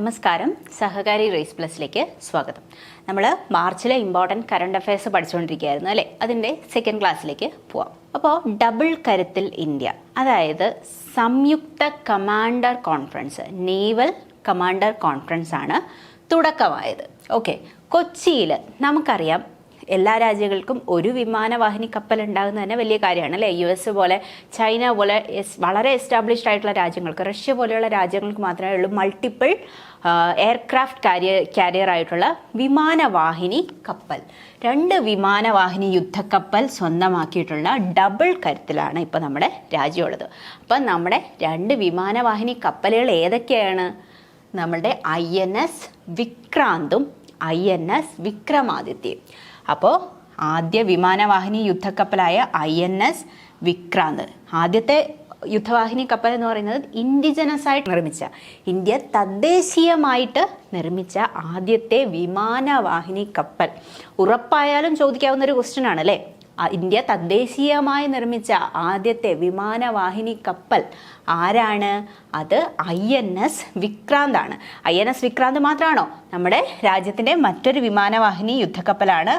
നമസ്കാരം, സഹകാരി റേസ് പ്ലസിലേക്ക് സ്വാഗതം. നമ്മൾ മാർച്ചിലെ ഇമ്പോർട്ടൻറ്റ് കറണ്ട് അഫയേഴ്സ് പഠിച്ചുകൊണ്ടിരിക്കുകയായിരുന്നു അല്ലേ? അതിൻ്റെ സെക്കൻഡ് ക്ലാസ്സിലേക്ക് പോവാം. അപ്പോൾ ഡബിൾ കരുത്തിൽ ഇന്ത്യ, അതായത് സംയുക്ത commander conference, naval commander conference ആണ് തുടക്കമായത്. ഓക്കെ, കൊച്ചിയിൽ നമുക്കറിയാം എല്ലാ രാജ്യങ്ങൾക്കും ഒരു വിമാനവാഹിനി കപ്പൽ ഉണ്ടാകുന്നത് തന്നെ വലിയ കാര്യമാണ് അല്ലേ? US പോലെ, ചൈന പോലെ വളരെ എസ്റ്റാബ്ലിഷ്ഡ് ആയിട്ടുള്ള രാജ്യങ്ങൾക്ക്, റഷ്യ പോലെയുള്ള രാജ്യങ്ങൾക്ക് മാത്രമേ ഉള്ളൂ മൾട്ടിപ്പിൾ എയർക്രാഫ്റ്റ് കാരിയർ ആയിട്ടുള്ള വിമാനവാഹിനി കപ്പൽ. 2 വിമാനവാഹിനി യുദ്ധക്കപ്പൽ സ്വന്തമാക്കിയിട്ടുള്ള ഡബിൾ കരുത്തിലാണ് ഇപ്പോൾ നമ്മുടെ രാജ്യമുള്ളത്. അപ്പം നമ്മുടെ 2 വിമാനവാഹിനി കപ്പലുകൾ ഏതൊക്കെയാണ്? നമ്മളുടെ INS വിക്രാന്തും INS വിക്രമാദിത്യയും. അപ്പോൾ ആദ്യ വിമാനവാഹിനി യുദ്ധക്കപ്പലായ INS വിക്രാന്ത്, ആദ്യത്തെ യുദ്ധവാഹിനി കപ്പൽ എന്ന് പറയുന്നത് ഇൻഡിജനസ് ആയിട്ട് നിർമ്മിച്ച, ഇന്ത്യ തദ്ദേശീയമായിട്ട് നിർമ്മിച്ച ആദ്യത്തെ വിമാനവാഹിനി കപ്പൽ. ഉറപ്പായാലും ചോദിക്കാവുന്ന ഒരു ക്വസ്റ്റ്യൻ ആണ് അല്ലേ? ഇന്ത്യ തദ്ദേശീയമായി നിർമ്മിച്ച ആദ്യത്തെ വിമാനവാഹിനി കപ്പൽ ആരാണ്? അത് INS വിക്രാന്താണ്. INS വിക്രാന്ത് മാത്രമാണോ? നമ്മുടെ രാജ്യത്തിൻ്റെ മറ്റൊരു വിമാനവാഹിനി യുദ്ധക്കപ്പലാണ്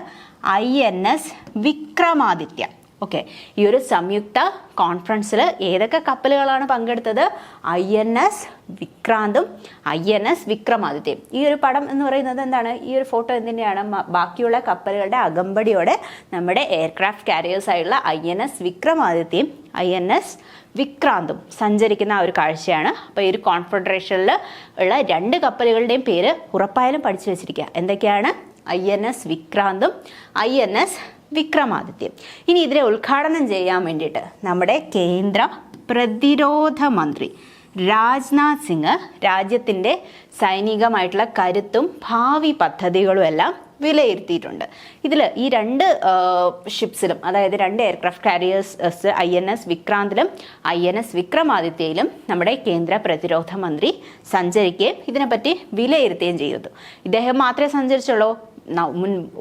INS വിക്രമാദിത്യ. ഓക്കെ, ഈ ഒരു സംയുക്ത കോൺഫറൻസിൽ ഏതൊക്കെ കപ്പലുകളാണ് പങ്കെടുത്തത്? INS വിക്രാന്തും INS വിക്രമാദിത്യയും. ഈ ഒരു പടം എന്ന് പറയുന്നത് എന്താണ്? ഈ ഒരു ഫോട്ടോ എന്തിൻ്റെയാണ്? ബാക്കിയുള്ള കപ്പലുകളുടെ അകമ്പടിയോടെ നമ്മുടെ എയർക്രാഫ്റ്റ് കാരിയേഴ്സ് ആയിട്ടുള്ള INS വിക്രമാദിത്യയും INS വിക്രാന്തും സഞ്ചരിക്കുന്ന ഒരു കാഴ്ചയാണ്. അപ്പോൾ ഈ ഒരു കോൺഫെഡറേഷനിൽ ഉള്ള 2 കപ്പലുകളുടെയും പേര് ഉറപ്പായാലും പഠിച്ചു വെച്ചിരിക്കുക. എന്തൊക്കെയാണ്? INS വിക്രാന്തും INS വിക്രമാദിത്യം. ഇനി ഇതിനെ ഉദ്ഘാടനം ചെയ്യാൻ വേണ്ടിയിട്ട് നമ്മുടെ കേന്ദ്ര പ്രതിരോധ മന്ത്രി രാജ്നാഥ് സിംഗ് രാജ്യത്തിൻ്റെ സൈനികമായിട്ടുള്ള കരുത്തും ഭാവി പദ്ധതികളും എല്ലാം വിലയിരുത്തിയിട്ടുണ്ട്. ഇതിൽ ഈ 2 ഷിപ്സിലും, അതായത് 2 എയർക്രാഫ്റ്റ് കാരിയേഴ്സ് INS വിക്രാന്തിലും INS വിക്രമാദിത്യയിലും നമ്മുടെ കേന്ദ്ര പ്രതിരോധ മന്ത്രി സഞ്ചരിക്കുകയും ഇതിനെപ്പറ്റി വിലയിരുത്തുകയും ചെയ്തു. ഇദ്ദേഹം മാത്രമേ സഞ്ചരിച്ചുള്ളൂ?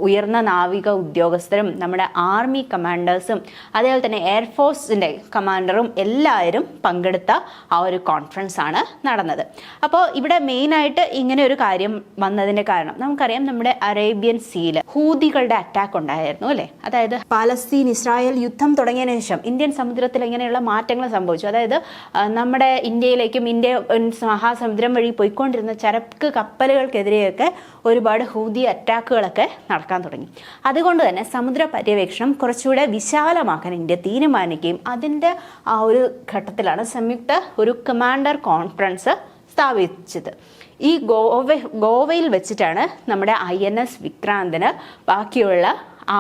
ഉയർന്ന നാവിക ഉദ്യോഗസ്ഥരും നമ്മുടെ ആർമി കമാൻഡേഴ്സും അതേപോലെ തന്നെ എയർഫോഴ്സിൻ്റെ കമാൻഡറും എല്ലാവരും പങ്കെടുത്ത ആ ഒരു കോൺഫറൻസ് ആണ് നടന്നത്. അപ്പോൾ ഇവിടെ മെയിനായിട്ട് ഇങ്ങനെ ഒരു കാര്യം വന്നതിൻ്റെ കാരണം നമുക്കറിയാം, നമ്മുടെ അറേബ്യൻ സീയിൽ ഹൂതികളുടെ അറ്റാക്ക് ഉണ്ടായിരുന്നു അല്ലേ? അതായത് പാലസ്തീൻ ഇസ്രായേൽ യുദ്ധം തുടങ്ങിയതിനു ശേഷം ഇന്ത്യൻ സമുദ്രത്തിൽ ഇങ്ങനെയുള്ള മാറ്റങ്ങൾ സംഭവിച്ചു. അതായത് നമ്മുടെ ഇന്ത്യയിലേക്കും ഇന്ത്യ മഹാസമുദ്രം വഴി പോയിക്കൊണ്ടിരുന്ന ചരക്ക് കപ്പലുകൾക്കെതിരെയൊക്കെ ഒരുപാട് ഹൂതി അറ്റാക്കുകളൊക്കെ നടക്കാൻ തുടങ്ങി. അതുകൊണ്ട് തന്നെ സമുദ്ര പര്യവേക്ഷണം കുറച്ചുകൂടെ വിശാലമാക്കാൻ ഇന്ത്യ തീരുമാനിക്കുകയും അതിൻ്റെ ആ ഒരു ഘട്ടത്തിലാണ് സംയുക്ത ഒരു കമാൻഡർ കോൺഫറൻസ് സ്ഥാപിച്ചത്. ഈ ഗോവയിൽ വെച്ചിട്ടാണ് നമ്മുടെ INS വിക്രാന്തിന് ബാക്കിയുള്ള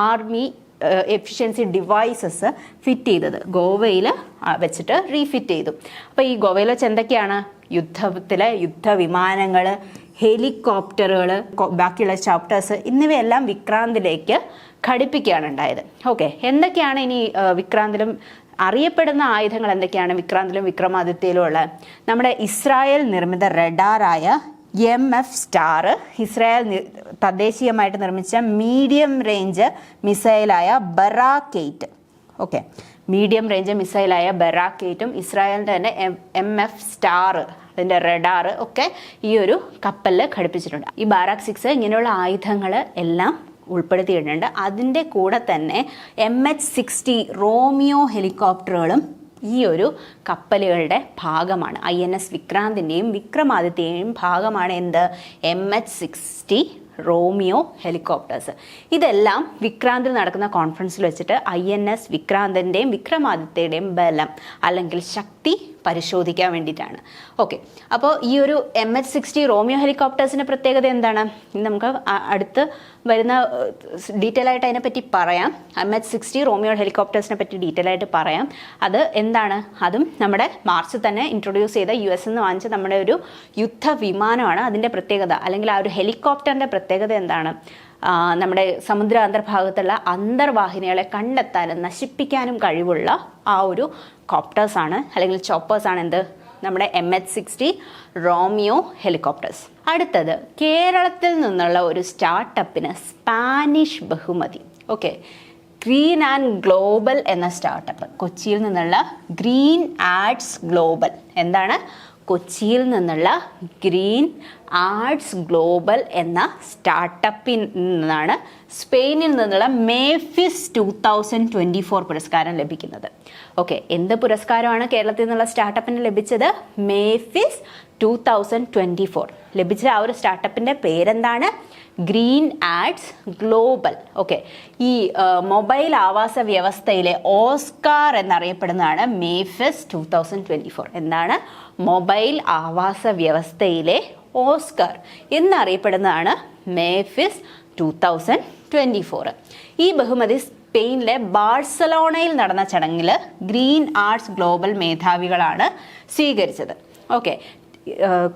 ആർമി എഫിഷ്യൻസി ഡിവൈസസ് ഫിറ്റ് ചെയ്തത്. ഗോവയിൽ വെച്ചിട്ട് റീഫിറ്റ് ചെയ്തു. അപ്പോൾ ഈ ഗോവയിൽ വെച്ച് എന്തൊക്കെയാണ്? യുദ്ധത്തിലെ യുദ്ധവിമാനങ്ങൾ, ഹെലികോപ്റ്ററുകൾ, ബാക്കിയുള്ള ചാപ്റ്റേഴ്സ് എന്നിവയെല്ലാം വിക്രാന്തിലേക്ക് ഘടിപ്പിക്കുകയാണ് ഉണ്ടായത്. ഓക്കെ, എന്തൊക്കെയാണ് ഇനി വിക്രാന്തിലും അറിയപ്പെടുന്ന ആയുധങ്ങൾ എന്തൊക്കെയാണ്? വിക്രാന്തിലും വിക്രമാദിത്യയിലും ഉള്ള നമ്മുടെ ഇസ്രായേൽ നിർമ്മിത റഡാറായ MF സ്റ്റാർ, ഇസ്രായേൽ തദ്ദേശീയമായിട്ട് നിർമ്മിച്ച മീഡിയം റേഞ്ച് മിസൈലായ ബറാക്കേറ്റ്. ഓക്കെ, മീഡിയം റേഞ്ച് മിസൈലായ ബറാക്കേറ്റും ഇസ്രായേലിൻ്റെ തന്നെ MF സ്റ്റാർ, അതിൻ്റെ റഡാർ ഒക്കെ ഈ ഒരു കപ്പലിൽ ഘടിപ്പിച്ചിട്ടുണ്ട്. ഈ ബാരാക്ക് 6 ഇങ്ങനെയുള്ള ആയുധങ്ങൾ എല്ലാം ഉൾപ്പെടുത്തിയിട്ടുണ്ട്. അതിൻ്റെ കൂടെ തന്നെ MH-60 റോമിയോ ഹെലികോപ്റ്ററുകളും ഈ ഒരു കപ്പലുകളുടെ ഭാഗമാണ്. INS വിക്രാന്തിൻ്റെയും വിക്രമാദിത്യൻ്റെയും ഭാഗമാണ് എന്ത്? MH-60 Romeo helicopters. ഇതെല്ലാം വിക്രാന്തിൽ നടക്കുന്ന കോൺഫറൻസിൽ വെച്ചിട്ട് INS വിക്രാന്തിൻ്റെയും വിക്രമാദിത്യയുടെയും ബലം അല്ലെങ്കിൽ ശക്തി പരിശോധിക്കാൻ വേണ്ടിയിട്ടാണ്. ഓക്കെ, അപ്പോൾ ഈ ഒരു MH-60 റോമിയോ ഹെലികോപ്റ്റേഴ്സിൻ്റെ പ്രത്യേകത എന്താണ്? നമുക്ക് അടുത്ത് വരുന്ന ഡീറ്റെയിൽ ആയിട്ട് അതിനെപ്പറ്റി പറയാം. MH-60 റോമിയോ ഹെലികോപ്റ്റേഴ്സിനെ പറ്റി ഡീറ്റെയിൽ ആയിട്ട് പറയാം. അത് എന്താണ്? അതും നമ്മുടെ മാർച്ചിൽ തന്നെ ഇൻട്രൊഡ്യൂസ് ചെയ്ത US നിന്ന് വാങ്ങിച്ച നമ്മുടെ ഒരു യുദ്ധവിമാനമാണ്. അതിൻ്റെ പ്രത്യേകത അല്ലെങ്കിൽ ആ ഒരു ഹെലികോപ്റ്ററിൻ്റെ പ്രത്യേകത എന്താണ്? നമ്മുടെ സമുദ്ര അന്തർഭാഗത്തുള്ള അന്തർവാഹിനികളെ കണ്ടെത്താനും നശിപ്പിക്കാനും കഴിവുള്ള ആ ഒരു കോപ്റ്റേഴ്സാണ് അല്ലെങ്കിൽ ചോപ്പേഴ്സാണ് എന്ത്? നമ്മുടെ MH-60 റോമിയോ ഹെലികോപ്റ്റേഴ്സ്. അടുത്തത് കേരളത്തിൽ നിന്നുള്ള ഒരു സ്റ്റാർട്ടപ്പിന് സ്പാനിഷ് ബഹുമതി. ഓക്കെ, ഗ്രീൻ ആൻഡ് ഗ്ലോബൽ എന്ന സ്റ്റാർട്ടപ്പ്, കൊച്ചിയിൽ നിന്നുള്ള ഗ്രീൻ ആഡ്സ് ഗ്ലോബൽ. എന്താണ്? കൊച്ചിയിൽ നിന്നുള്ള ഗ്രീൻ ആർട്സ് ഗ്ലോബൽ എന്ന സ്റ്റാർട്ടപ്പിൽ നിന്നാണ് സ്പെയിനിൽ നിന്നുള്ള മേഫിസ് 2024 പുരസ്കാരം ലഭിക്കുന്നത്. ഓക്കെ, എന്ത് പുരസ്കാരമാണ് കേരളത്തിൽ നിന്നുള്ള സ്റ്റാർട്ടപ്പിന് ലഭിച്ചത്? മേഫിസ് 2024 ലഭിച്ച ആ ഒരു സ്റ്റാർട്ടപ്പിൻ്റെ പേരെന്താണ്? Green ads global. ഓക്കെ, ഈ മൊബൈൽ ആവാസ വ്യവസ്ഥയിലെ ഓസ്കാർ എന്നറിയപ്പെടുന്നതാണ് മേഫിസ് 2024. എന്താണ്? മൊബൈൽ ആവാസ വ്യവസ്ഥയിലെ ഓസ്കാർ എന്നറിയപ്പെടുന്നതാണ് മേഫിസ് 2024. ഈ ബഹുമതി സ്പെയിനിലെ ബാഴ്സലോണയിൽ നടന്ന ചടങ്ങിൽ ഗ്രീൻ ആർട്സ് ഗ്ലോബൽ മേധാവികളാണ് സ്വീകരിച്ചത്. ഓക്കെ,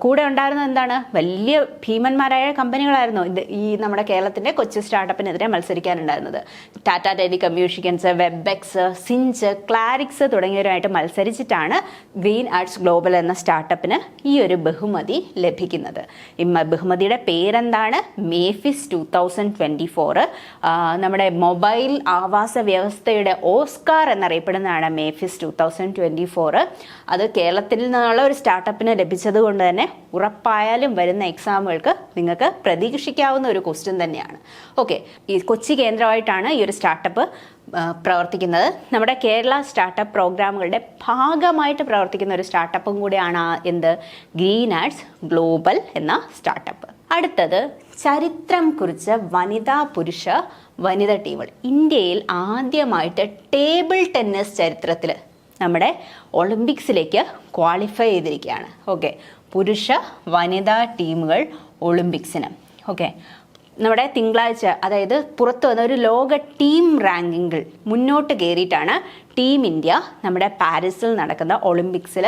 കൂടെ ഉണ്ടായിരുന്നത് എന്താണ്? വലിയ ഭീമന്മാരായ കമ്പനികളായിരുന്നു ഈ നമ്മുടെ കേരളത്തിൻ്റെ കൊച്ചു സ്റ്റാർട്ടപ്പിനെതിരെ മത്സരിക്കാനുണ്ടായിരുന്നത്. ടാറ്റ ടെലികമ്മ്യൂണിക്കേഷൻസ്, വെബെക്സ്, സിഞ്ച്, ക്ലാരിക്സ് തുടങ്ങിയവരുമായിട്ട് മത്സരിച്ചിട്ടാണ് ഗ്രീൻ ആർട്സ് ഗ്ലോബൽ എന്ന സ്റ്റാർട്ടപ്പിന് ഈ ഒരു ബഹുമതി ലഭിക്കുന്നത്. ഈ ബഹുമതിയുടെ പേരെന്താണ്? മേഫിസ് 2024. നമ്മുടെ മൊബൈൽ ആവാസ വ്യവസ്ഥയുടെ ഓസ്കാർ എന്നറിയപ്പെടുന്നതാണ് മേഫിസ് 2024. അത് കേരളത്തിൽ നിന്നുള്ള ഒരു സ്റ്റാർട്ടപ്പിന് ലഭിച്ചത് കൊണ്ട് തന്നെ ഉറപ്പായാലും വരുന്ന എക്സാമുകൾക്ക് നിങ്ങൾക്ക് പ്രതീക്ഷിക്കാവുന്ന ഒരു ക്വസ്റ്റ്യൻ തന്നെയാണ്. ഓക്കെ, ഈ കൊച്ചി കേന്ദ്രമായിട്ടാണ് ഈ ഒരു സ്റ്റാർട്ടപ്പ് പ്രവർത്തിക്കുന്നത്. നമ്മുടെ കേരള സ്റ്റാർട്ടപ്പ് പ്രോഗ്രാമുകളുടെ ഭാഗമായിട്ട് പ്രവർത്തിക്കുന്ന ഒരു സ്റ്റാർട്ടപ്പും കൂടിയാണ് എന്ത്? ഗ്രീൻ ആർട്സ് ഗ്ലോബൽ എന്ന സ്റ്റാർട്ടപ്പ്. അടുത്തത് ചരിത്രം കുറിച്ച വനിതാ പുരുഷ വനിതാ ടീമുകൾ. ഇന്ത്യയിൽ ആദ്യമായിട്ട് ടേബിൾ ടെന്നീസ് ചരിത്രത്തിൽ നമ്മുടെ ഒളിമ്പിക്സിലേക്ക് ക്വാളിഫൈ ചെയ്തിരിക്കുകയാണ്. ഓക്കെ, പുരുഷ വനിതാ ടീമുകൾ ഒളിമ്പിക്സിന്. ഓക്കെ, നമ്മുടെ തിങ്കളാഴ്ച അതായത് പുറത്തു വന്ന ഒരു ലോക ടീം റാങ്കിങ്ങിൽ മുന്നോട്ട് കയറിയിട്ടാണ് ടീം ഇന്ത്യ നമ്മുടെ പാരീസിൽ നടക്കുന്ന ഒളിമ്പിക്സിൽ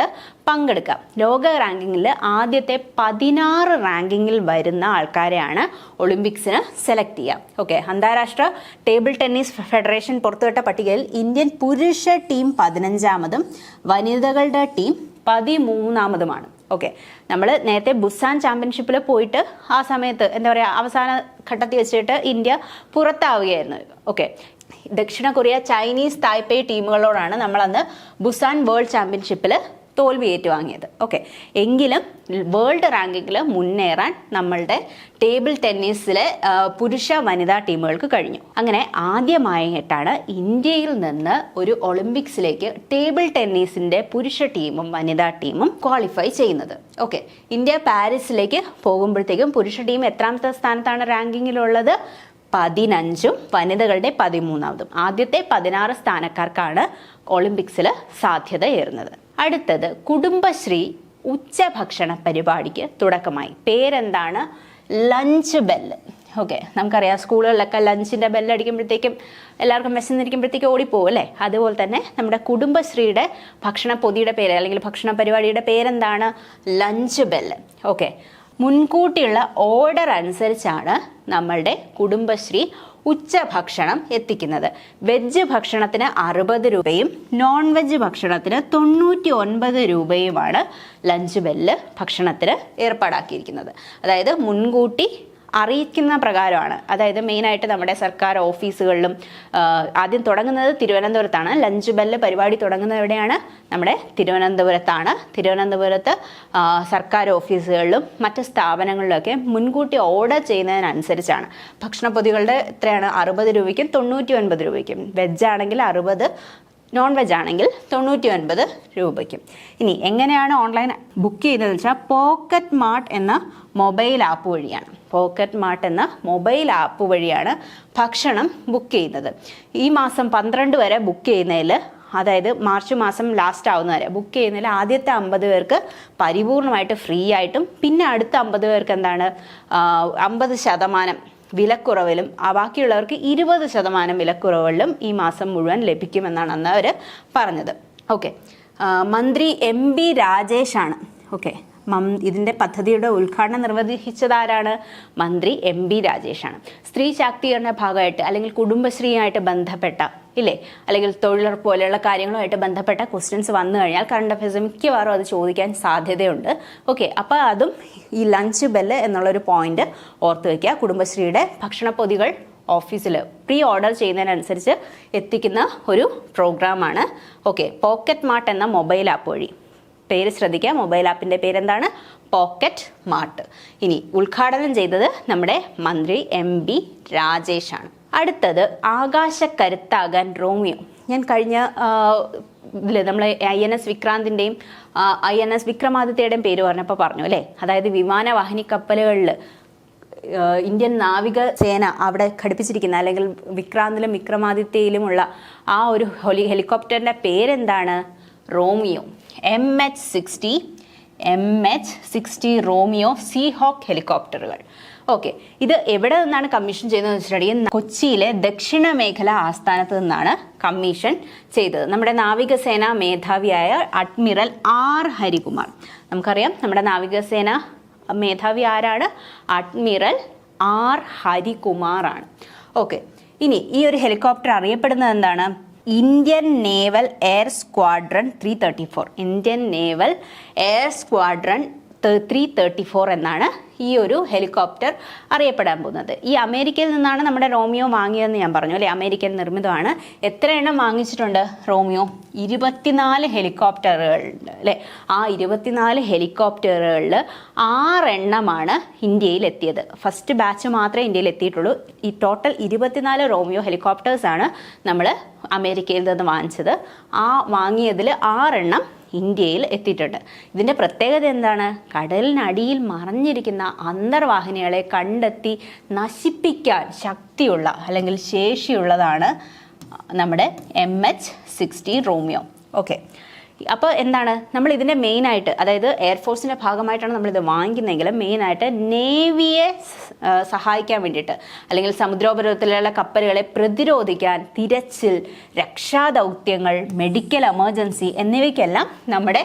പങ്കെടുക്കുക. ലോക റാങ്കിങ്ങിൽ ആദ്യത്തെ 16 റാങ്കിങ്ങിൽ വരുന്ന ആൾക്കാരെയാണ് ഒളിമ്പിക്സിന് സെലക്ട് ചെയ്യുക. ഓക്കെ, അന്താരാഷ്ട്ര ടേബിൾ ടെന്നീസ് ഫെഡറേഷൻ പുറത്തുവിട്ട പട്ടികയിൽ ഇന്ത്യൻ പുരുഷ ടീം 15-മതും വനിതകളുടെ ടീം 13-മതുമാണ്. ഓക്കെ, നമ്മൾ നേരത്തെ ബുസാൻ ചാമ്പ്യൻഷിപ്പിൽ പോയിട്ട് ആ സമയത്ത് എന്താ പറയുക, അവസാന ഘട്ടത്തിൽ വെച്ചിട്ട് ഇന്ത്യ പുറത്താവുകയായിരുന്നു. ഓക്കെ, ദക്ഷിണ കൊറിയ, ചൈനീസ്, തായ്പേ ടീമുകളോടാണ് നമ്മളന്ന് ബുസാൻ വേൾഡ് ചാമ്പ്യൻഷിപ്പിൽ തോൽവി ഏറ്റുവാങ്ങിയത്. ഓക്കെ, എങ്കിലും വേൾഡ് റാങ്കിങ്ങിൽ മുന്നേറാൻ നമ്മളുടെ ടേബിൾ ടെന്നീസിലെ പുരുഷ വനിതാ ടീമുകൾക്ക് കഴിഞ്ഞു. അങ്ങനെ ആദ്യമായിട്ടാണ് ഇന്ത്യയിൽ നിന്ന് ഒരു ഒളിമ്പിക്സിലേക്ക് ടേബിൾ ടെന്നീസിന്റെ പുരുഷ ടീമും വനിതാ ടീമും ക്വാളിഫൈ ചെയ്യുന്നത്. ഓക്കെ, ഇന്ത്യ പാരീസിലേക്ക് പോകുമ്പോഴത്തേക്കും പുരുഷ ടീം എത്രാമത്തെ സ്ഥാനത്താണ് റാങ്കിങ്ങിലുള്ളത്? 15-ഉം വനിതകളുടെ 13-മതും. ആദ്യത്തെ 16 സ്ഥാനക്കാർക്കാണ് ഒളിമ്പിക്സിൽ സാധ്യതയേറുന്നത്. അടുത്തത് കുടുംബശ്രീ ഉച്ചഭക്ഷണ പരിപാടിക്ക് തുടക്കമായി. പേരെന്താണ്? Lunch bell. ഓക്കെ, നമുക്കറിയാം സ്കൂളുകളിലൊക്കെ ലഞ്ചിൻ്റെ ബെല്ലടിക്കുമ്പോഴത്തേക്കും എല്ലാവർക്കും വിശന്നിരിക്കുമ്പോഴത്തേക്കും ഓടിപ്പോകും അല്ലേ? അതുപോലെ തന്നെ നമ്മുടെ കുടുംബശ്രീയുടെ ഭക്ഷണ പൊതിയുടെ പേര് അല്ലെങ്കിൽ ഭക്ഷണ പരിപാടിയുടെ പേരെന്താണ്? Lunch bell. ഓക്കെ, മുൻകൂട്ടിയുള്ള ഓർഡർ അനുസരിച്ചാണ് നമ്മളുടെ കുടുംബശ്രീ ഉച്ചഭക്ഷണം എത്തിക്കുന്നത്. വെജ് ഭക്ഷണത്തിന് 60 രൂപയും നോൺ വെജ് ഭക്ഷണത്തിന് 99 രൂപയുമാണ് ലഞ്ച് ബെല്ല് ഭക്ഷണത്തിന് ഏർപ്പാടാക്കിയിരിക്കുന്നത്. അതായത് മുൻകൂട്ടി അറിയിക്കുന്ന പ്രകാരമാണ്. അതായത് മെയിനായിട്ട് നമ്മുടെ സർക്കാർ ഓഫീസുകളിലും ആദ്യം തുടങ്ങുന്നത് തിരുവനന്തപുരത്താണ്. ലഞ്ച് ബെല്ല് പരിപാടി തുടങ്ങുന്നത് എവിടെയാണ്? നമ്മുടെ തിരുവനന്തപുരത്താണ്. തിരുവനന്തപുരത്ത് സർക്കാർ ഓഫീസുകളിലും മറ്റ് സ്ഥാപനങ്ങളിലൊക്കെ മുൻകൂട്ടി ഓർഡർ ചെയ്യുന്നതിനനുസരിച്ചാണ്. ഭക്ഷണപ്പൊതികളുടെ എത്രയാണ്? 60 രൂപയ്ക്കും 99 രൂപയ്ക്കും. വെജ് ആണെങ്കിൽ 60, നോൺ വെജ് ആണെങ്കിൽ 99 രൂപയ്ക്കും. ഇനി എങ്ങനെയാണ് ഓൺലൈൻ ബുക്ക് ചെയ്യുന്നതെന്ന് വെച്ചാൽ പോക്കറ്റ് മാർട്ട് എന്ന മൊബൈൽ ആപ്പ് വഴിയാണ്. പോക്കറ്റ് മാർട്ട് എന്ന മൊബൈൽ ആപ്പ് വഴിയാണ് ഭക്ഷണം ബുക്ക് ചെയ്യുന്നത്. ഈ മാസം 12 വരെ ബുക്ക് ചെയ്യുന്നതിൽ, അതായത് മാർച്ച് മാസം ലാസ്റ്റ് ആവുന്നവരെ ബുക്ക് ചെയ്യുന്നതിൽ ആദ്യത്തെ 50 പേർക്ക് പരിപൂർണമായിട്ട് ഫ്രീ ആയിട്ടും പിന്നെ അടുത്ത 50 പേർക്ക് എന്താണ് 50% വിലക്കുറവിലും ബാക്കിയുള്ളവർക്ക് 20% വിലക്കുറവുകളിലും ഈ മാസം മുഴുവൻ ലഭിക്കുമെന്നാണ് അന്ന് അവർ പറഞ്ഞത്. ഓക്കെ, മന്ത്രി MB രാജേഷാണ്. ഓക്കെ, ഇതിൻ്റെ പദ്ധതിയുടെ ഉദ്ഘാടനം നിർവഹിച്ചതാരാണ്? മന്ത്രി MB രാജേഷാണ്. സ്ത്രീ ശാക്തീകരണ ഭാഗമായിട്ട് അല്ലെങ്കിൽ കുടുംബശ്രീയുമായിട്ട് ബന്ധപ്പെട്ട ഇല്ലേ, അല്ലെങ്കിൽ തൊഴിലുറപ്പ് പോലെയുള്ള കാര്യങ്ങളുമായിട്ട് ബന്ധപ്പെട്ട ക്വസ്റ്റ്യൻസ് വന്നു കഴിഞ്ഞാൽ കറണ്ട് അഫയേഴ്സ് മിക്കവാറും അത് ചോദിക്കാൻ സാധ്യതയുണ്ട്. ഓക്കെ, അപ്പോൾ അതും ഈ ലഞ്ച് ബെല്ല് എന്നുള്ളൊരു പോയിന്റ് ഓർത്ത് വയ്ക്കുക. കുടുംബശ്രീയുടെ ഭക്ഷണപ്പൊതികൾ ഓഫീസിൽ പ്രീ ഓർഡർ ചെയ്യുന്നതിനനുസരിച്ച് എത്തിക്കുന്ന ഒരു പ്രോഗ്രാമാണ്. ഓക്കെ, പോക്കറ്റ് മാർട്ട് എന്ന മൊബൈൽ ആപ്പ് വഴി. പേര് ശ്രദ്ധിക്കുക. മൊബൈൽ ആപ്പിൻ്റെ പേരെന്താണ്? Pocket mart. ഇനി ഉദ്ഘാടനം ചെയ്തത് നമ്മുടെ മന്ത്രി MB രാജേഷാണ്. അടുത്തത് ആകാശക്കരുത്താകാൻ റോമിയോ. ഞാൻ കഴിഞ്ഞ ഇതിൽ നമ്മൾ INS വിക്രാന്തിൻ്റെയും INS വിക്രമാദിത്യയുടെയും പേര് പറഞ്ഞപ്പോൾ പറഞ്ഞു അല്ലേ, അതായത് വിമാനവാഹിനി കപ്പലുകളിൽ ഇന്ത്യൻ നാവികസേന അവിടെ ഘടിപ്പിച്ചിരിക്കുന്ന അല്ലെങ്കിൽ വിക്രാന്തിലും വിക്രമാദിത്യയിലുമുള്ള ആ ഒരു ഹെലികോപ്റ്ററിൻ്റെ പേരെന്താണ്? റോമിയോ. MH-60 റോമിയോ സീഹോക്ക് ഹെലികോപ്റ്ററുകൾ. ഓക്കെ, ഇത് എവിടെ നിന്നാണ് കമ്മീഷൻ ചെയ്തതെന്ന് വെച്ചിട്ടുണ്ടെങ്കിൽ കൊച്ചിയിലെ ദക്ഷിണ മേഖല ആസ്ഥാനത്ത് നിന്നാണ് കമ്മീഷൻ ചെയ്തത്. നമ്മുടെ നാവികസേന മേധാവിയായ അഡ്മിറൽ R ഹരികുമാർ. നമുക്കറിയാം നമ്മുടെ നാവികസേന മേധാവി ആരാണ്? അഡ്മിറൽ R ഹരികുമാർ ആണ്. ഓക്കെ, ഇനി ഈ ഒരു ഹെലികോപ്റ്റർ അറിയപ്പെടുന്നത് എന്താണ്? Indian naval air squadron 334. Indian naval air squadron 334 എന്നാണ് ഈ ഒരു ഹെലികോപ്റ്റർ അറിയപ്പെടാൻ പോകുന്നത്. ഈ അമേരിക്കയിൽ നിന്നാണ് നമ്മുടെ റോമിയോ വാങ്ങിയതെന്ന് ഞാൻ പറഞ്ഞു അല്ലേ, അമേരിക്കൻ നിർമ്മിതമാണ്. എത്ര എണ്ണം വാങ്ങിച്ചിട്ടുണ്ട് റോമിയോ? 24 ഹെലികോപ്റ്ററുകളുണ്ട് അല്ലേ. ആ 24 ഹെലികോപ്റ്ററുകളിൽ 6 എണ്ണമാണ് ഇന്ത്യയിൽ എത്തിയത്. ഫസ്റ്റ് ബാച്ച് മാത്രമേ ഇന്ത്യയിൽ എത്തിയിട്ടുള്ളൂ. ഈ ടോട്ടൽ 24 റോമിയോ ഹെലികോപ്റ്റേഴ്സാണ് നമ്മൾ അമേരിക്കയിൽ നിന്ന് വാങ്ങിച്ചത്. ആ വാങ്ങിയതിൽ 6 എണ്ണം ഇന്ത്യയിൽ എത്തിയിട്ടുണ്ട്. ഇതിൻ്റെ പ്രത്യേകത എന്താണ്? കടലിനടിയിൽ മറഞ്ഞിരിക്കുന്ന അന്തർവാഹിനികളെ കണ്ടെത്തി നശിപ്പിക്കാൻ ശക്തിയുള്ള അല്ലെങ്കിൽ ശേഷിയുള്ളതാണ് നമ്മുടെ MH-60 റോമിയോ. ഓക്കെ, അപ്പോൾ എന്താണ് നമ്മൾ ഇതിൻ്റെ മെയിനായിട്ട്, അതായത് എയർഫോഴ്സിൻ്റെ ഭാഗമായിട്ടാണ് നമ്മളിത് വാങ്ങിക്കുന്നതെങ്കിലും മെയിനായിട്ട് നേവിയെ സഹായിക്കാൻ വേണ്ടിയിട്ട് അല്ലെങ്കിൽ സമുദ്രോപരിതലത്തിലുള്ള കപ്പലുകളെ പ്രതിരോധിക്കാൻ, തിരച്ചിൽ, രക്ഷാദൗത്യങ്ങൾ, മെഡിക്കൽ എമർജൻസി എന്നിവയ്ക്കെല്ലാം നമ്മുടെ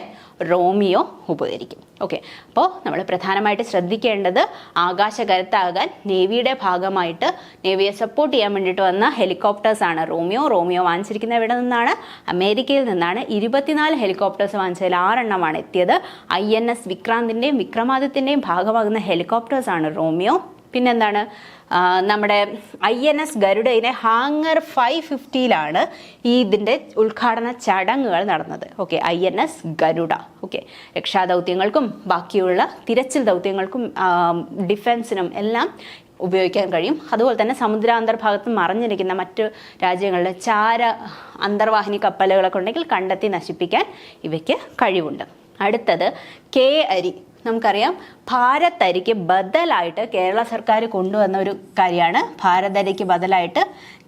റോമിയോ ഉപകരിക്കും. ഓക്കെ, അപ്പോൾ നമ്മൾ പ്രധാനമായിട്ട് ശ്രദ്ധിക്കേണ്ടത് ആകാശകരുത്താകാൻ നേവിയുടെ ഭാഗമായിട്ട് നേവിയെ സപ്പോർട്ട് ചെയ്യാൻ വേണ്ടിയിട്ട് വന്ന ഹെലികോപ്റ്റേഴ്സാണ് റോമിയോ. റോമിയോ വാങ്ങിച്ചിരിക്കുന്ന എവിടെ നിന്നാണ്? അമേരിക്കയിൽ നിന്നാണ്. 24 ഹെലികോപ്റ്റേഴ്സ് വാങ്ങിച്ചതിൽ 6 എണ്ണമാണ് എത്തിയത്. INS വിക്രാന്തിൻ്റെയും വിക്രമാദിത്യൻ്റെയും ഭാഗമാകുന്ന ഹെലികോപ്റ്റേഴ്സാണ് റോമിയോ. പിന്നെന്താണ്? നമ്മുടെ INS ഗരുഡയിലെ ഹാങ്ങർ 550യിലാണ് ഇതിൻ്റെ ഉദ്ഘാടന ചടങ്ങുകൾ നടന്നത്. Okay, INS Garuda. ഓക്കെ, രക്ഷാദൗത്യങ്ങൾക്കും ബാക്കിയുള്ള തിരച്ചിൽ ദൗത്യങ്ങൾക്കും ഡിഫൻസിനും എല്ലാം ഉപയോഗിക്കാൻ കഴിയും. അതുപോലെ തന്നെ സമുദ്രാന്തർഭാഗത്ത് മറഞ്ഞിരിക്കുന്ന മറ്റു രാജ്യങ്ങളിലെ ചാര അന്തർവാഹിനി കപ്പലുകളൊക്കെ ഉണ്ടെങ്കിൽ കണ്ടെത്തി നശിപ്പിക്കാൻ ഇവയ്ക്ക് കഴിവുണ്ട്. അടുത്തത് കെ അരി. നമുക്കറിയാം ഭാരത് അരിക്ക് ബദലായിട്ട് കേരള സർക്കാർ കൊണ്ടുവന്ന ഒരു കാര്യമാണ് ഭാരത് അരിക്ക് ബദലായിട്ട്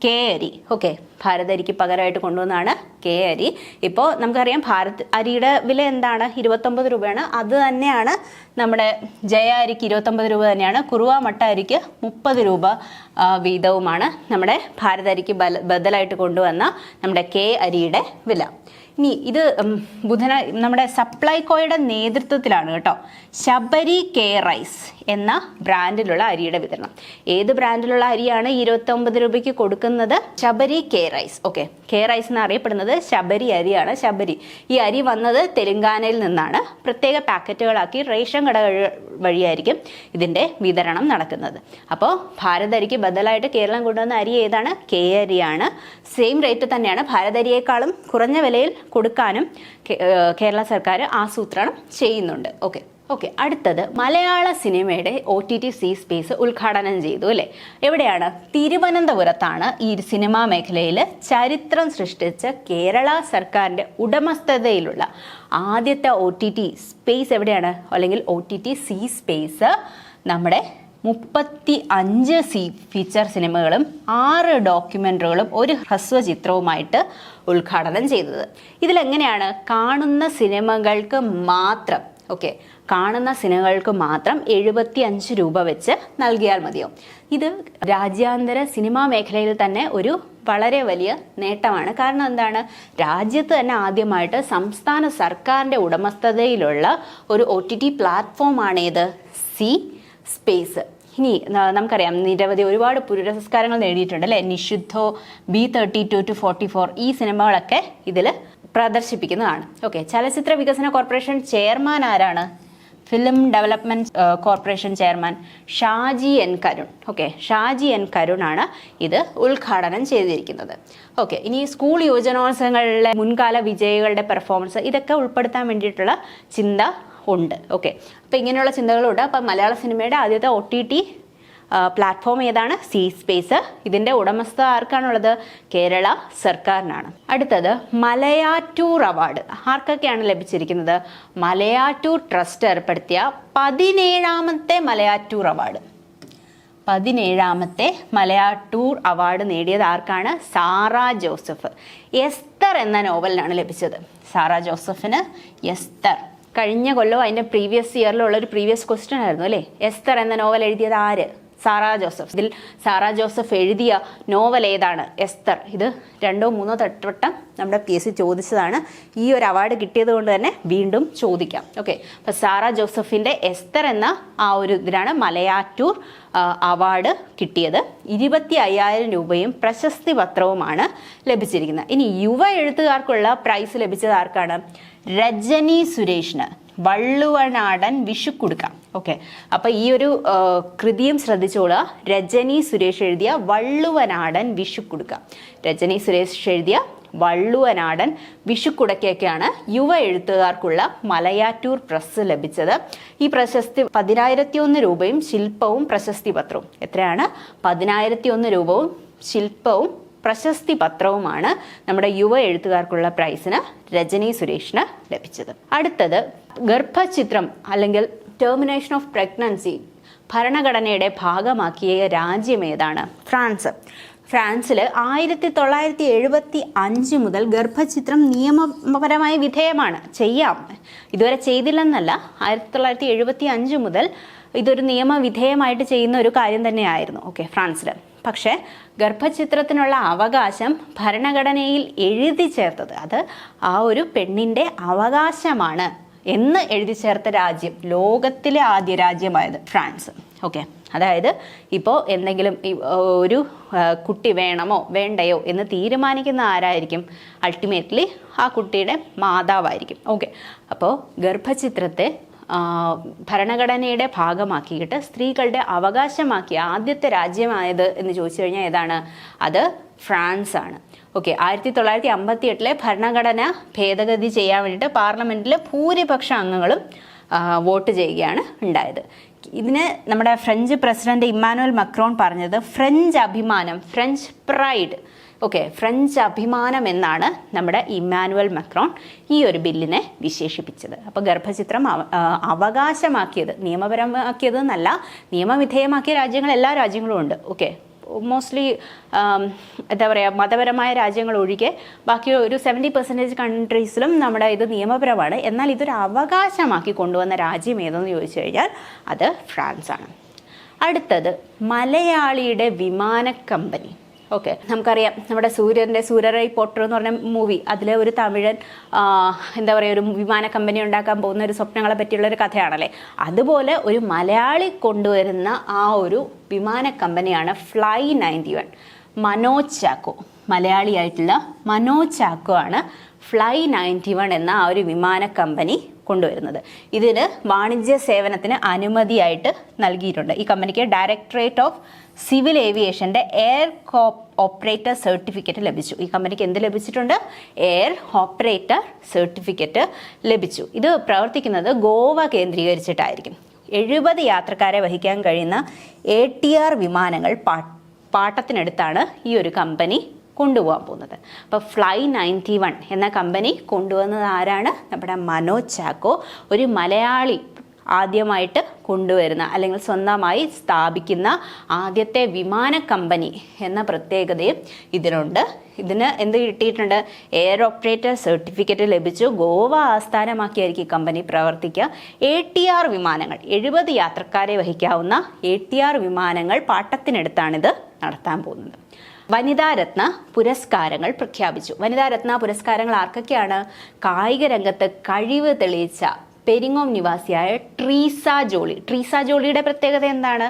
കെ അരി. ഓക്കെ, ഭാരത് അരിക്ക് പകരമായിട്ട് കൊണ്ടുവന്നതാണ് കെ അരി. ഇപ്പോൾ നമുക്കറിയാം ഭാരത് അരിയുടെ വില എന്താണ്? 29 രൂപയാണ്. അത് തന്നെയാണ് നമ്മുടെ ജയ അരിക്ക് 29 രൂപ തന്നെയാണ്. കുറുവ മട്ട അരിക്ക് 30 രൂപ വീതവുമാണ് നമ്മുടെ ഭാരത് അരിക്ക് ബദലായിട്ട് കൊണ്ടുവന്ന നമ്മുടെ കെ അരിയുടെ വില. ഇനി ഇത് നമ്മുടെ സപ്ലൈകോയുടെ നേതൃത്വത്തിലാണ് കേട്ടോ ശബരി കെ റൈസ് എന്ന ബ്രാൻഡിലുള്ള അരിയുടെ വിതരണം. ഏത് ബ്രാൻഡിലുള്ള അരിയാണ് 29 രൂപയ്ക്ക് കൊടുക്കുന്നത്? Sabari K rice. Okay, K rice എന്ന് അറിയപ്പെടുന്നത് ശബരി അരിയാണ്. ശബരി ഈ അരി വന്നത് തെലങ്കാനയിൽ നിന്നാണ്. പ്രത്യേക പാക്കറ്റുകളാക്കി റേഷൻ കടകൾ വഴിയായിരിക്കും ഇതിൻ്റെ വിതരണം നടക്കുന്നത്. അപ്പോൾ ഭാരത് അരിക്ക് ബദലായിട്ട് കേരളം കൊണ്ടുവന്ന അരി ഏതാണ്? കെ അരിയാണ്. സെയിം റേറ്റ് തന്നെയാണ്. ഭാരത് അരിയേക്കാളും കുറഞ്ഞ വിലയിൽ കൊടുക്കാനും കേരള സർക്കാർ ആസൂത്രണം ചെയ്യുന്നുണ്ട്. ഓക്കെ, അടുത്തത് മലയാള സിനിമയുടെ OTT സീ സ്പേസ് ഉദ്ഘാടനം ചെയ്തു അല്ലേ. എവിടെയാണ്? തിരുവനന്തപുരത്താണ്. ഈ സിനിമാ മേഖലയിൽ ചരിത്രം സൃഷ്ടിച്ച കേരള സർക്കാരിൻ്റെ ഉടമസ്ഥതയിലുള്ള ആദ്യത്തെ OTT സ്പേസ് എവിടെയാണ്? അല്ലെങ്കിൽ OTT സീ സ്പേസ് നമ്മുടെ 35 ഫീച്ചർ സിനിമകളും 6 ഡോക്യുമെൻ്ററികളും ഒരു ഹ്രസ്വചിത്രവുമായിട്ട് ഉദ്ഘാടനം ചെയ്തത്. ഇതിലെങ്ങനെയാണ്? കാണുന്ന സിനിമകൾക്ക് മാത്രം കാണുന്ന സിനിമകൾക്ക് മാത്രം 75 രൂപ വെച്ച് നൽകിയാൽ മതിയാവും. ഇത് രാജ്യാന്തര സിനിമാ മേഖലയിൽ തന്നെ ഒരു വളരെ വലിയ നേട്ടമാണ്. കാരണം എന്താണ്? രാജ്യത്ത് തന്നെ ആദ്യമായിട്ട് സംസ്ഥാന സർക്കാരിൻ്റെ ഉടമസ്ഥതയിലുള്ള ഒരു OTT പ്ലാറ്റ്ഫോമാണ് ഏത്? C space. ഇനി നമുക്കറിയാം നിരവധി ഒരുപാട് പുരസ്കാരങ്ങൾ നേടിയിട്ടുണ്ട് അല്ലേ. നിഷിദ്ധോ, B32 to 44 ഈ സിനിമകളൊക്കെ ഇതിൽ പ്രദർശിപ്പിക്കുന്നതാണ്. ഓക്കെ, ചലച്ചിത്ര വികസന കോർപ്പറേഷൻ ചെയർമാൻ ആരാണ്? Film development corporation chairman Shaji N Karun. Okay, Shaji N Karun ആണ് ഇത് ഉദ്ഘാടനം ചെയ്തിരിക്കുന്നത്. ഓക്കെ, ഇനി സ്കൂൾ യുവജനോത്സവങ്ങളിലെ മുൻകാല വിജയികളുടെ പെർഫോമൻസ് ഇതൊക്കെ ഉൾപ്പെടുത്താൻ വേണ്ടിയിട്ടുള്ള ചിന്ത ഉണ്ട്. ഓക്കെ, അപ്പോൾ ഇങ്ങനെയുള്ള ചിന്തകളുണ്ട്. അപ്പം മലയാള സിനിമയുടെ ആദ്യത്തെ OTT പ്ലാറ്റ്ഫോം ഏതാണ്? C space. ഇതിൻ്റെ ഉടമസ്ഥത ആർക്കാണുള്ളത്? കേരള സർക്കാരിനാണ്. അടുത്തത് മലയാറ്റൂർ അവാർഡ് ആർക്കൊക്കെയാണ് ലഭിച്ചിരിക്കുന്നത്? മലയാറ്റൂർ ട്രസ്റ്റ് ഏർപ്പെടുത്തിയ 17ാമത്തെ മലയാറ്റൂർ അവാർഡ്. 17ാമത്തെ മലയാറ്റൂർ അവാർഡ് നേടിയത് ആർക്കാണ്? Sara Joseph. എസ്തർ എന്ന നോവലിനാണ് ലഭിച്ചത്. സാറ ജോസഫിന് എസ്തർ. കഴിഞ്ഞ കൊല്ലം അതിൻ്റെ പ്രീവിയസ് ഇയറിലുള്ള ഒരു പ്രീവിയസ് ക്വസ്റ്റ്യൻ ആയിരുന്നു അല്ലേ? എസ്തർ എന്ന നോവൽ എഴുതിയത് ആര്? സാറ ജോസഫ്. ഇതിൽ സാറ ജോസഫ് എഴുതിയ നോവൽ ഏതാണ്? എസ്തർ. ഇത് 2 or 3 തട്ടവട്ടം നമ്മുടെ PSC ചോദിച്ചതാണ്. ഈ ഒരു അവാർഡ് കിട്ടിയത് കൊണ്ട് തന്നെ വീണ്ടും ചോദിക്കാം. ഓക്കെ, അപ്പോൾ സാറ ജോസഫിൻ്റെ എസ്തർ എന്ന ആ ഒരു ഇതിനാണ് മലയാറ്റൂർ അവാർഡ് കിട്ടിയത്. 25,000 രൂപയും പ്രശസ്തി പത്രവുമാണ് ലഭിച്ചിരിക്കുന്നത്. ഇനി യുവ എഴുത്തുകാർക്കുള്ള പ്രൈസ് ലഭിച്ചത് ആർക്കാണ്? രജനി സുരേഷിന്. വള്ളുവനാടൻ വിഷുക്കുടുക്ക. ഓക്കെ, അപ്പോൾ ഈ ഒരു കൃതിയും ശ്രദ്ധിച്ചോളുക. രജനി സുരേഷ് എഴുതിയ വള്ളുവനാടൻ വിഷുക്കുടുക്ക. രജനി സുരേഷ് എഴുതിയ വള്ളുവനാടൻ വിഷുക്കുടക്കൊക്കെയാണ് യുവ എഴുത്തുകാർക്കുള്ള മലയാറ്റൂർ പ്രസ് ലഭിച്ചത്. ഈ പ്രശസ്തി 10,001 രൂപയും ശില്പവും പ്രശസ്തി പത്രവും. എത്രയാണ്? 10,001 രൂപവും ശില്പവും പ്രശസ്തി പത്രവുമാണ് നമ്മുടെ യുവ എഴുത്തുകാർക്കുള്ള പ്രൈസിന് രജനി സുരേഷിന് ലഭിച്ചത്. അടുത്തത് ഗർഭചിത്രം അല്ലെങ്കിൽ ടെർമിനേഷൻ ഓഫ് പ്രഗ്നൻസി ഭരണഘടനയുടെ ഭാഗമാക്കിയ രാജ്യം ഏതാണ്? ഫ്രാൻസ്. ഫ്രാൻസിൽ 1975 മുതൽ ഗർഭചിത്രം നിയമപരമായി വിധേയമാണ്. ചെയ്യാം, ഇതുവരെ ചെയ്തില്ലെന്നല്ല. 1975 മുതൽ ഇതൊരു നിയമവിധേയമായിട്ട് ചെയ്യുന്ന ഒരു കാര്യം തന്നെയായിരുന്നു. ഓക്കെ, ഫ്രാൻസിൽ. പക്ഷേ ഗർഭചിത്രത്തിനുള്ള അവകാശം ഭരണഘടനയിൽ എഴുതി ചേർത്തത് അത് ആ ഒരു പെണ്ണിൻ്റെ അവകാശമാണ് എന്ന് എഴുതി ചേർത്ത രാജ്യം, ലോകത്തിലെ ആദ്യ രാജ്യമായത് ഫ്രാൻസ്. ഓക്കെ, അതായത് ഇപ്പോൾ എന്തെങ്കിലും ഒരു കുട്ടി വേണമോ വേണ്ടയോ എന്ന് തീരുമാനിക്കുന്ന ആരായിരിക്കും? അൾട്ടിമേറ്റ്ലി ആ കുട്ടിയുടെ മാതാവായിരിക്കും. ഓക്കെ, അപ്പോൾ ഗർഭചിത്രത്തെ ഭരണഘടനയുടെ ഭാഗമാക്കിയിട്ട് സ്ത്രീകളുടെ അവകാശമാക്കിയ ആദ്യത്തെ രാജ്യമായത് എന്ന് ചോദിച്ചു കഴിഞ്ഞാൽ ഏതാണ്? അത് ഫ്രാൻസ് ആണ്. ഓക്കെ, 1958 ഭരണഘടന ഭേദഗതി ചെയ്യാൻ വേണ്ടിയിട്ട് പാർലമെൻറ്റിൽ ഭൂരിപക്ഷ അംഗങ്ങളും വോട്ട് ചെയ്യുകയാണ് ഉണ്ടായത്. ഇതിന് നമ്മുടെ ഫ്രഞ്ച് പ്രസിഡന്റ് ഇമ്മാനുവൽ മക്രോൺ പറഞ്ഞത് ഫ്രഞ്ച് അഭിമാനം, ഫ്രഞ്ച് പ്രൈഡ്. ഓക്കെ, ഫ്രഞ്ച് അഭിമാനം എന്നാണ് നമ്മുടെ ഇമ്മാനുവൽ മക്രോൺ ഈ ഒരു ബില്ലിനെ വിശേഷിപ്പിച്ചത്. അപ്പോൾ ഗർഭചിത്രം അവകാശമാക്കിയത്, നിയമപരമാക്കിയത് എന്നല്ല, നിയമവിധേയമാക്കിയ രാജ്യങ്ങൾ എല്ലാ രാജ്യങ്ങളും ഉണ്ട്. ഓക്കെ, മോസ്റ്റ്ലി എന്താ പറയുക, മതപരമായ രാജ്യങ്ങൾ ഒഴികെ ബാക്കി ഒരു 70% കൺട്രീസിലും നമ്മുടെ ഇത് നിയമപരമാണ്. എന്നാൽ ഇതൊരു അവകാശമാക്കി കൊണ്ടുവന്ന രാജ്യം ഏതെന്ന് ചോദിച്ചു കഴിഞ്ഞാൽ അത് ഫ്രാൻസ് ആണ്. അടുത്തത് മലയാളിയുടെ വിമാന കമ്പനി. ഓക്കെ, നമുക്കറിയാം നമ്മുടെ സൂര്യറൈ പോട്ടർ എന്ന് പറഞ്ഞ മൂവി, അതിലെ ഒരു തമിഴൻ എന്താ പറയുക ഒരു വിമാന കമ്പനി ഉണ്ടാക്കാൻ പോകുന്ന ഒരു സ്വപ്നങ്ങളെ പറ്റിയുള്ള ഒരു കഥയാണല്ലേ. അതുപോലെ ഒരു മലയാളി കൊണ്ടുവരുന്ന ആ ഒരു വിമാന കമ്പനിയാണ് ഫ്ലൈ 91. മനോജ് ചാക്കോ, മലയാളിയായിട്ടുള്ള മനോജ് ചാക്കോ ആണ് ഫ്ലൈ 91 എന്ന ആ ഒരു വിമാന കമ്പനി കൊണ്ടുവരുന്നത്. ഇതിന് വാണിജ്യ സേവനത്തിന് അനുമതിയായിട്ട് നൽകിയിട്ടുണ്ട്. ഈ കമ്പനിക്ക് ഡയറക്ടറേറ്റ് ഓഫ് സിവിൽ ഏവിയേഷൻ്റെ എയർ ഓപ്പറേറ്റർ സർട്ടിഫിക്കറ്റ് ലഭിച്ചു. ഈ കമ്പനിക്ക് എന്ത് ലഭിച്ചിട്ടുണ്ട്? എയർ ഓപ്പറേറ്റർ സർട്ടിഫിക്കറ്റ് ലഭിച്ചു. ഇത് പ്രവർത്തിക്കുന്നത് ഗോവ കേന്ദ്രീകരിച്ചിട്ടായിരിക്കും. 70 യാത്രക്കാരെ വഹിക്കാൻ കഴിയുന്ന ATR വിമാനങ്ങൾ പാട്ടത്തിനടുത്താണ് ഈ ഒരു കമ്പനി കൊണ്ടുപോകാൻ പോകുന്നത്. അപ്പോൾ ഫ്ലൈ 91 എന്ന കമ്പനി കൊണ്ടുവന്നത് ആരാണ്? നമ്മുടെ മനോജ് ചാക്കോ, ഒരു മലയാളി ആദ്യമായിട്ട് കൊണ്ടുവരുന്ന അല്ലെങ്കിൽ സ്വന്തമായി സ്ഥാപിക്കുന്ന ആദ്യത്തെ വിമാന കമ്പനി എന്ന പ്രത്യേകതയും ഇതിനുണ്ട്. ഇതിന് എന്ത് കിട്ടിയിട്ടുണ്ട്? എയർ ഓപ്പറേറ്റർ സർട്ടിഫിക്കറ്റ് ലഭിച്ചു. ഗോവ ആസ്ഥാനമാക്കിയായിരിക്കും ഈ കമ്പനി പ്രവർത്തിക്കുക. ATR വിമാനങ്ങൾ, 70 യാത്രക്കാരെ വഹിക്കാവുന്ന ATR വിമാനങ്ങൾ പാട്ടത്തിനടുത്താണിത് നടത്താൻ പോകുന്നത്. വനിതാരത്ന പുരസ്കാരങ്ങൾ പ്രഖ്യാപിച്ചു. വനിതാരത്ന പുരസ്കാരങ്ങൾ ആർക്കൊക്കെയാണ്? കായിക രംഗത്ത് കഴിവ് തെളിയിച്ച പെരിങ്ങോം നിവാസിയായ ട്രീസ ജോളി. ട്രീസ ജോളിയുടെ പ്രത്യേകത എന്താണ്?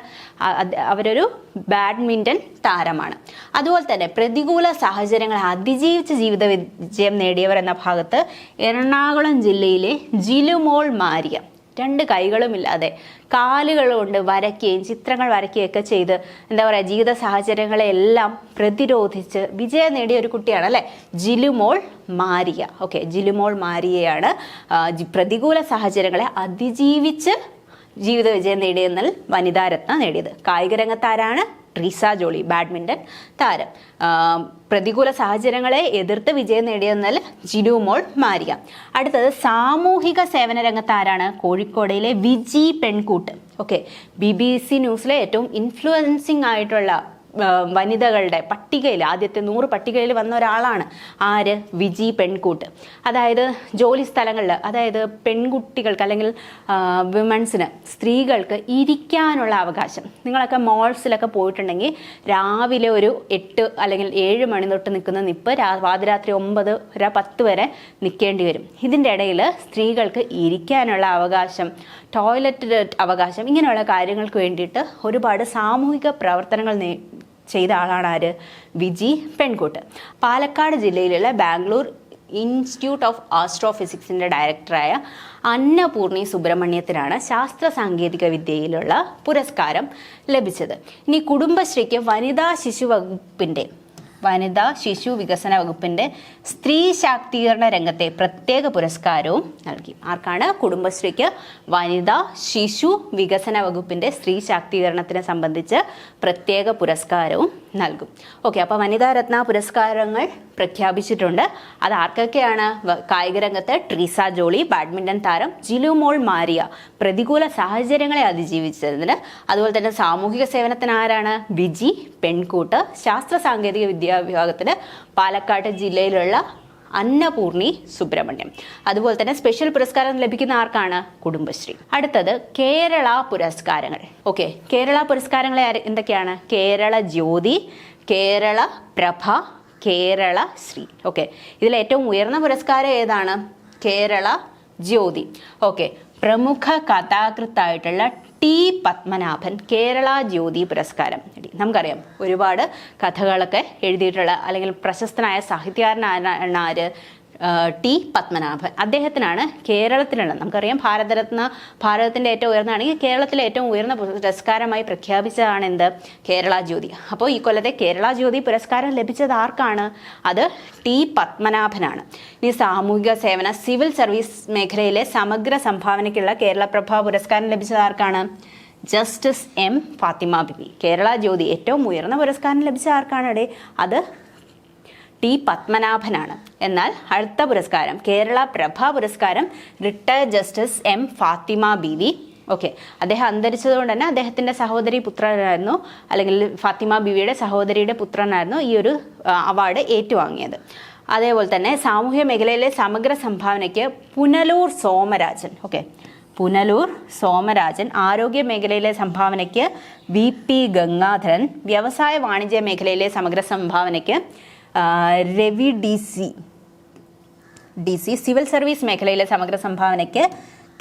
അവരൊരു ബാഡ്മിൻ്റൺ താരമാണ്. അതുപോലെ തന്നെ പ്രതികൂല സാഹചര്യങ്ങളെ അതിജീവിച്ച് ജീവിത വിജയം നേടിയവർ എന്ന ഭാഗത്ത് എറണാകുളം ജില്ലയിലെ ജിലുമോൾ മാരിയ. രണ്ട് കൈകളുമില്ലാതെ കാലുകൾ കൊണ്ട് വരയ്ക്കുകയും ചിത്രങ്ങൾ വരയ്ക്കുകയൊക്കെ ചെയ്ത് എന്താ പറയുക ജീവിത സാഹചര്യങ്ങളെല്ലാം പ്രതിരോധിച്ച് വിജയം നേടിയ ഒരു കുട്ടിയാണ് അല്ലേ ജിലുമോൾ മാരിയ. ഓക്കെ, ജിലുമോൾ മാരിയയാണ് പ്രതികൂല സാഹചര്യങ്ങളെ അതിജീവിച്ച് ജീവിത വിജയം നേടിയെന്നാൽ വനിതാരത്ന നേടിയത്. കായിക രംഗത്താരാണ്? ട്രീസ ജോളി, ബാഡ്മിൻ്റൺ താരം. പ്രതികൂല സാഹചര്യങ്ങളെ എതിർത്ത് വിജയം നേടിയെന്നാൽ ജിലുമോൾ മാരിയ. അടുത്തത് സാമൂഹിക സേവന രംഗത്താരാണ്? കോഴിക്കോടിലെ വിജി പെൺകൂട്ട്. ഓക്കെ, BBC ന്യൂസിലെ ഏറ്റവും ഇൻഫ്ലുവൻസിങ് ആയിട്ടുള്ള വനിതകളുടെ പട്ടികയിൽ ആദ്യത്തെ 100 പട്ടികയിൽ വന്ന ഒരാളാണ്. ആര്? വിജി പെൺകൂട്ട്. അതായത് ജോലി സ്ഥലങ്ങളിൽ, അതായത് പെൺകുട്ടികൾക്ക് അല്ലെങ്കിൽ വിമൻസിന്, സ്ത്രീകൾക്ക് ഇരിക്കാനുള്ള അവകാശം. നിങ്ങളൊക്കെ മോൾസിലൊക്കെ പോയിട്ടുണ്ടെങ്കിൽ രാവിലെ ഒരു 8 അല്ലെങ്കിൽ 7 മണി തൊട്ട് നിൽക്കുന്ന നിപ്പ് പാതിരാത്രി 9, 10 വരെ നിൽക്കേണ്ടി വരും. ഇതിൻ്റെ ഇടയിൽ സ്ത്രീകൾക്ക് ഇരിക്കാനുള്ള അവകാശം, ടോയ്ലറ്റ് അവകാശം, ഇങ്ങനെയുള്ള കാര്യങ്ങൾക്ക് വേണ്ടിയിട്ട് ഒരുപാട് സാമൂഹിക പ്രവർത്തനങ്ങൾ ചെയ്ത ആളാണ് ആര്? വിജി പെൺകൂട്ട്. പാലക്കാട് ജില്ലയിലുള്ള ബാംഗ്ലൂർ ഇൻസ്റ്റിറ്റ്യൂട്ട് ഓഫ് ആസ്ട്രോഫിസിക്സിൻ്റെ ഡയറക്ടറായ അന്നപൂർണി സുബ്രഹ്മണ്യത്തിനാണ് ശാസ്ത്ര സാങ്കേതിക വിദ്യയിലുള്ള പുരസ്കാരം ലഭിച്ചത്. ഇനി കുടുംബശ്രീക്ക് വനിതാ ശിശു വികസന വകുപ്പിൻ്റെ സ്ത്രീ ശാക്തീകരണ രംഗത്തെ പ്രത്യേക പുരസ്കാരവും നൽകി. ആർക്കാണ്? കുടുംബശ്രീക്ക് വനിതാ ശിശു വികസന വകുപ്പിൻ്റെ സ്ത്രീ ശാക്തീകരണത്തിനെ സംബന്ധിച്ച് പ്രത്യേക പുരസ്കാരവും നൽകും. ഓക്കെ, അപ്പോൾ വനിതാരത്ന പുരസ്കാരങ്ങൾ പ്രഖ്യാപിച്ചിട്ടുണ്ട്. അത് ആർക്കൊക്കെയാണ്? കായിക രംഗത്ത് ട്രീസ ജോളി, ബാഡ്മിൻ്റൺ താരം ജിലുമോൾ മാരിയ പ്രതികൂല സാഹചര്യങ്ങളെ അതിജീവിച്ചതിന്. അതുപോലെ തന്നെ സാമൂഹിക സേവനത്തിന് ആരാണ്? വിജി പെൺകൂട്ട്. ശാസ്ത്ര സാങ്കേതിക വിദ്യാ വിഭാഗത്തിന് പാലക്കാട് ജില്ലയിലുള്ള അന്നപൂർണി സുബ്രഹ്മണ്യം. അതുപോലെ തന്നെ സ്പെഷ്യൽ പുരസ്കാരം ലഭിക്കുന്ന ആർക്കാണ്? കുടുംബശ്രീ. അടുത്തത് കേരള പുരസ്കാരങ്ങൾ. ഓക്കെ, കേരള പുരസ്കാരങ്ങൾ എന്തൊക്കെയാണ്? കേരള ജ്യോതി, കേരള പ്രഭ, കേരള ശ്രീ. ഓക്കെ, ഇതിൽ ഏറ്റവും ഉയർന്ന പുരസ്കാരം ഏതാണ്? കേരള ജ്യോതി. ഓക്കെ, പ്രമുഖ കഥാകൃത്തായിട്ടുള്ള ടി പത്മനാഭൻ കേരള ജ്യോതി പുരസ്കാരം നേടി. നമുക്കറിയാം ഒരുപാട് കഥകളൊക്കെ എഴുതിയിട്ടുള്ള അല്ലെങ്കിൽ പ്രശസ്തനായ സാഹിത്യകാരനാണ് ആര്? ടി പത്മനാഭൻ. അദ്ദേഹത്തിനാണ് കേരളത്തിലുള്ള, നമുക്കറിയാം ഭാരതത്തിൻ്റെ ഏറ്റവും ഉയർന്നതാണെങ്കിൽ കേരളത്തിലെ ഏറ്റവും ഉയർന്ന പുരസ്കാരമായി പ്രഖ്യാപിച്ചതാണ് എന്ത്? കേരള ജ്യോതി. അപ്പോൾ ഈ കൊല്ലത്തെ കേരള ജ്യോതി പുരസ്കാരം ലഭിച്ചത് ആർക്കാണ്? അത് ടി പത്മനാഭനാണ്. ഇനി സാമൂഹിക സേവന സിവിൽ സർവീസ് മേഖലയിലെ സമഗ്ര സംഭാവനയ്ക്കുള്ള കേരളപ്രഭ പുരസ്കാരം ലഭിച്ചത് ആർക്കാണ്? ജസ്റ്റിസ് എം ഫാത്തിമ ബിബി. കേരള ജ്യോതി ഏറ്റവും ഉയർന്ന പുരസ്കാരം ലഭിച്ച ആർക്കാണ്? അത് ടി പത്മനാഭനാണ്. എന്നാൽ അടുത്ത പുരസ്കാരം കേരള പ്രഭ പുരസ്കാരം retired justice M Fathima Beevi. Okay, അദ്ദേഹം അന്തരിച്ചതുകൊണ്ട് തന്നെ അദ്ദേഹത്തിൻ്റെ സഹോദരി പുത്രനായിരുന്നു, അല്ലെങ്കിൽ ഫാത്തിമ ബീവിയുടെ സഹോദരിയുടെ പുത്രനായിരുന്നു ഈ ഒരു അവാർഡ് ഏറ്റുവാങ്ങിയത്. അതേപോലെ തന്നെ സാമൂഹ്യ മേഖലയിലെ സമഗ്ര സംഭാവനയ്ക്ക് പുനലൂർ സോമരാജൻ. ഓക്കെ, പുനലൂർ സോമരാജൻ. ആരോഗ്യ മേഖലയിലെ സംഭാവനയ്ക്ക് VP ഗംഗാധരൻ. വ്യവസായ വാണിജ്യ മേഖലയിലെ സമഗ്ര സംഭാവനയ്ക്ക് രവി DC. സിവിൽ സർവീസ് മേഖലയിലെ സമഗ്ര സംഭാവനയ്ക്ക്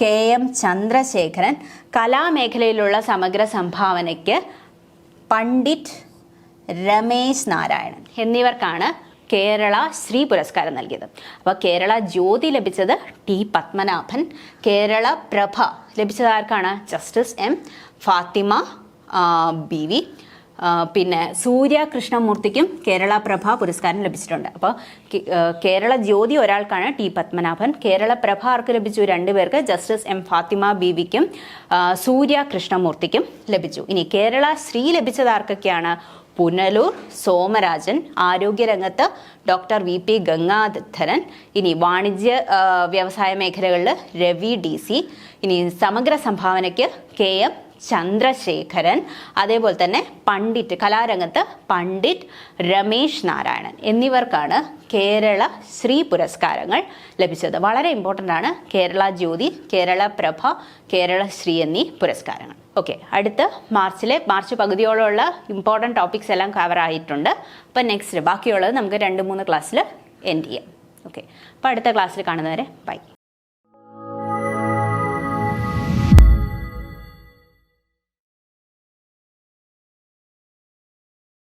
KM ചന്ദ്രശേഖരൻ. കലാമേഖലയിലുള്ള സമഗ്ര സംഭാവനയ്ക്ക് പണ്ഡിറ്റ് രമേശ് നാരായണൻ എന്നിവർക്കാണ് കേരള ശ്രീ പുരസ്കാരം നൽകിയത്. അപ്പോൾ കേരള ജ്യോതി ലഭിച്ചത് ടി പത്മനാഭൻ. കേരള പ്രഭ ലഭിച്ചത് ആർക്കാണ്? Justice M Fathima Beevi. പിന്നെ സൂര്യ കൃഷ്ണമൂർത്തിക്കും കേരള പ്രഭ പുരസ്കാരം ലഭിച്ചിട്ടുണ്ട്. അപ്പോൾ കേരള ജ്യോതി ഒരാൾക്കാണ്, ടി പത്മനാഭൻ. കേരള പ്രഭ ആർക്ക് ലഭിച്ചു? 2 പേർക്ക്, ജസ്റ്റിസ് എം ഫാത്തിമ ബീവിക്കും സൂര്യ കൃഷ്ണമൂർത്തിക്കും ലഭിച്ചു. ഇനി കേരള ശ്രീ ലഭിച്ചത് ആർക്കൊക്കെയാണ്? പുനലൂർ സോമരാജൻ. ആരോഗ്യരംഗത്ത് ഡോക്ടർ VP ഗംഗാധരൻ. ഇനി വാണിജ്യ വ്യവസായ മേഖലകളിൽ രവി DC. ഇനി സമഗ്ര സംഭാവനയ്ക്ക് KM ചന്ദ്രശേഖരൻ. അതേപോലെ തന്നെ പണ്ഡിറ്റ്, കലാരംഗത്ത് പണ്ഡിറ്റ് രമേശ് നാരായണൻ എന്നിവർക്കാണ് കേരള ശ്രീ പുരസ്കാരങ്ങൾ ലഭിച്ചത്. വളരെ ഇമ്പോർട്ടൻ്റ് ആണ് കേരള ജ്യോതി, കേരള പ്രഭ, കേരള ശ്രീ എന്നീ പുരസ്കാരങ്ങൾ. ഓക്കെ, അടുത്ത മാർച്ച് പകുതിയോളമുള്ള ഇമ്പോർട്ടൻ്റ് ടോപ്പിക്സ് എല്ലാം കവർ ആയിട്ടുണ്ട്. അപ്പം നെക്സ്റ്റ് ബാക്കിയുള്ളത് നമുക്ക് 2-3 ക്ലാസ്സിൽ എൻഡ് ചെയ്യാം. ഓക്കെ, അപ്പോൾ അടുത്ത ക്ലാസ്സിൽ കാണുന്നവരെ ബൈ.